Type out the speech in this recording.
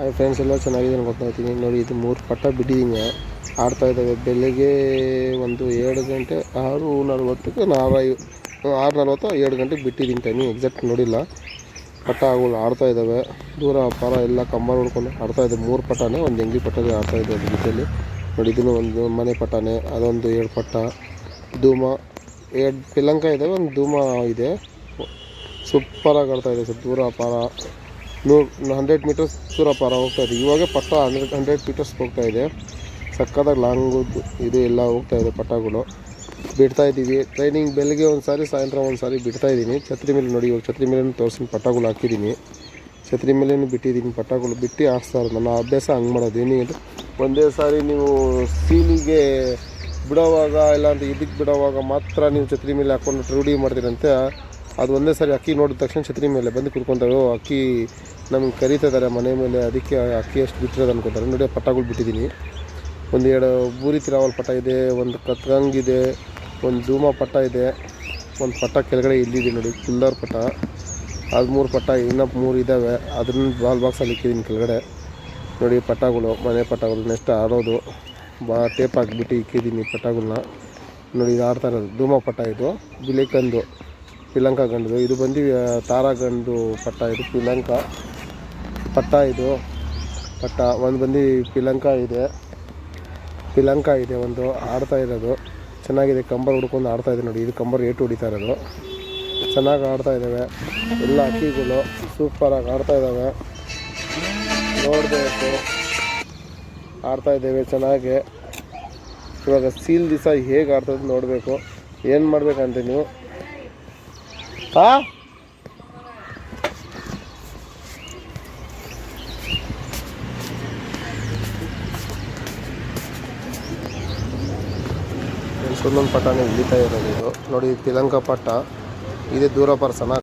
Hi friends, ಎಲ್ಲ ಚೆನ್ನಾಗಿದೆ ಗೊತ್ತಾಗ್ತೀನಿ ನೋಡಿ. ಇದು 3 ಪಟ್ಟ ಬಿಟ್ಟಿದ್ದೀನಿ, ಆಡ್ತಾ ಇದ್ದಾವೆ. ಬೆಳಗ್ಗೆ ಒಂದು 7 ಗಂಟೆ 6:40ಕ್ಕೆ 6:40 7 ಗಂಟೆಗೆ ಬಿಟ್ಟಿದ್ದೀನಿ. ಟೈಮಿಂಗ್ ಎಕ್ಸಾಕ್ಟ್ ನೋಡಿಲ್ಲ. ಪಟ್ಟ ಅವುಗಳು ಆಡ್ತಾ ಇದ್ದಾವೆ. ದೂರ ಪರ ಎಲ್ಲ ಕಂಬ ನೋಡ್ಕೊಂಡು ಆಡ್ತಾ ಇದೆ. 3 ಪಟ್ಟನೇ ಒಂದು ಎಂಗಿ ಪಟ್ಟದೇ ಆಡ್ತಾ ಇದೆ ಅದು ಜೊತೆಯಲ್ಲಿ ನೋಡಿ. ಇದನ್ನು ಒಂದು ಮನೆ ಪಟ್ಟನೇ, ಅದೊಂದು 2 ಪಟ್ಟ ಧೂಮ, 2 ಪಿಲಂಕ ಇದ್ದಾವೆ, ಒಂದು ಧೂಮ ಇದೆ. ಸೂಪರಾಗಿ ಆಡ್ತಾ ಇದೆ. ಸ್ವಲ್ಪ ದೂರ ಪಾರ 100 ಮೀಟರ್ಸ್ ದೂರ ಪಾರ ಹೋಗ್ತಾ ಇದೆ. ಇವಾಗ ಪಟ್ಟ 100 ಮೀಟರ್ಸ್ ಹೋಗ್ತಾ ಇದೆ. ಸಕ್ಕತ್ತಾಗಿ ಲಾಂಗು ಇದು ಎಲ್ಲ ಹೋಗ್ತಾ ಇದೆ. ಪಟ್ಟಗಳು ಬಿಡ್ತಾ ಇದ್ದೀವಿ. ಟ್ರೈನಿಂಗ್ ಬೆಳಗ್ಗೆ ಒಂದು ಸಾರಿ, ಸಾಯಂಕಾಲ ಒಂದು ಸಾರಿ ಬಿಡ್ತಾ ಇದ್ದೀನಿ. ಛತ್ರಿ ಮೇಲೆ ನೋಡಿ, ಇವಾಗ ಛತ್ರಿ ಮೇಲೆ ತೋರಿಸಿ ಪಟ್ಟಗಳು ಹಾಕಿದ್ದೀನಿ. ಛತ್ರಿ ಮೇಲೇ ಬಿಟ್ಟಿದ್ದೀನಿ. ಪಟ್ಟಗಳು ಬಿಟ್ಟು ಆಡಿಸ್ತಾ ಇರೋದು ನನ್ನ ಅಭ್ಯಾಸ. ಹಂಗೆ ಮಾಡೋದು ಏನಿದೆ, ಒಂದೇ ಸಾರಿ ನೀವು ಸೀಲಿಗೆ ಬಿಡೋವಾಗ ಇಲ್ಲ ಅಂತ ಇದಕ್ಕೆ ಬಿಡೋವಾಗ ಮಾತ್ರ ನೀವು ಛತ್ರಿ ಮೇಲೆ ಹಾಕ್ಕೊಂಡು ರೂಢಿ ಮಾಡ್ತೀರಂತೆ. ಅದು ಒಂದೇ ಸಾರಿ ಅಕ್ಕಿ ನೋಡಿದ ತಕ್ಷಣ ಛತ್ರಿ ಮೇಲೆ ಬಂದು ಕುತ್ಕೊತಾವೆ. ಅಕ್ಕಿ ನಮಗೆ ಕರೀತಿದ್ದಾರೆ ಮನೆ ಮೇಲೆ, ಅದಕ್ಕೆ ಅಕ್ಕಿ ಎಷ್ಟು ಬಿಟ್ಟಿರೋದು ಅನ್ಕೋತಾರೆ ನೋಡಿ. ಪಟ್ಟಗಳು ಬಿಟ್ಟಿದ್ದೀನಿ. ಒಂದು 2 ಬೂರಿ ತಿರಾವಲ್ ಪಟ್ಟ ಇದೆ, ಒಂದು ಕತ್ಗಂಗಿದೆ, ಒಂದು ಧೂಮ ಪಟ್ಟ ಇದೆ, ಒಂದು ಪಟ್ಟ ಕೆಳಗಡೆ ಇಲ್ಲಿದೆ ನೋಡಿ, ಕುಲ್ದಾರ್ ಪಟ್ಟ. ಅದು 3 ಪಟ್ಟ, ಇನ್ನೂ 3 ಇದ್ದಾವೆ. ಅದನ್ನು ಬಾಲ್ ಬಾಕ್ಸಲ್ಲಿ ಇಕ್ಕಿದ್ದೀನಿ ಕೆಳಗಡೆ ನೋಡಿ. ಪಟ್ಟಗಳು ಮನೆ ಪಟ್ಟಗಳು ನೆಕ್ಸ್ಟ್ ಆಡೋದು ಟೇಪ್ ಹಾಕಿಬಿಟ್ಟು ಇಕ್ಕಿದ್ದೀನಿ ಪಟ್ಟಗಳನ್ನ ನೋಡಿ. ಇದು ಆಡ್ತಾ ಇರೋದು ಧೂಮ ಪಟ್ಟ. ಇದು ಬಿಳಿಕಂದು ಪಿಲಂಕ ಗಂಡು. ಇದು ಬಂದು ತಾರಾಗಂಡು ಪಟ್ಟ. ಇದು ಪಿಲಂಕ ಪಟ್ಟ. ಇದು ಪಟ್ಟ ಒಂದು ಬಂದು ಪಿಲಂಕ ಇದೆ ಒಂದು ಆಡ್ತಾ ಇರೋದು. ಚೆನ್ನಾಗಿದೆ. ಕಂಬರ್ ಹುಡ್ಕೊಂಡು ಆಡ್ತಾ ಇದೆ ನೋಡಿ. ಇದು ಕಂಬರ್ ಏಟು ಹೊಡಿತಾ ಇರೋದು. ಚೆನ್ನಾಗಿ ಆಡ್ತಾ ಇದ್ದಾವೆ ಎಲ್ಲ ಅಕ್ಕಿಗಳು. ಸೂಪರಾಗಿ ಆಡ್ತಾ ಇದ್ದಾವೆ. ನೋಡಬೇಕು, ಆಡ್ತಾ ಇದ್ದೇವೆ ಚೆನ್ನಾಗಿ. ಇವಾಗ ಸೀಲ್ ದಿವಸ ಹೇಗೆ ಆಡ್ತದೆ ನೋಡಬೇಕು. ಏನು ಮಾಡಬೇಕಂತ ನೀವು ಒಂದೊಂದು ಪಟ್ಟನೇ ಇಳಿತಾ ಇರೋದು. ಇದು ನೋಡಿ, ಪಿಲಂಕ ಪಟ್ಟ ಇದೆ. ದೂರ ಪರ್ಸನ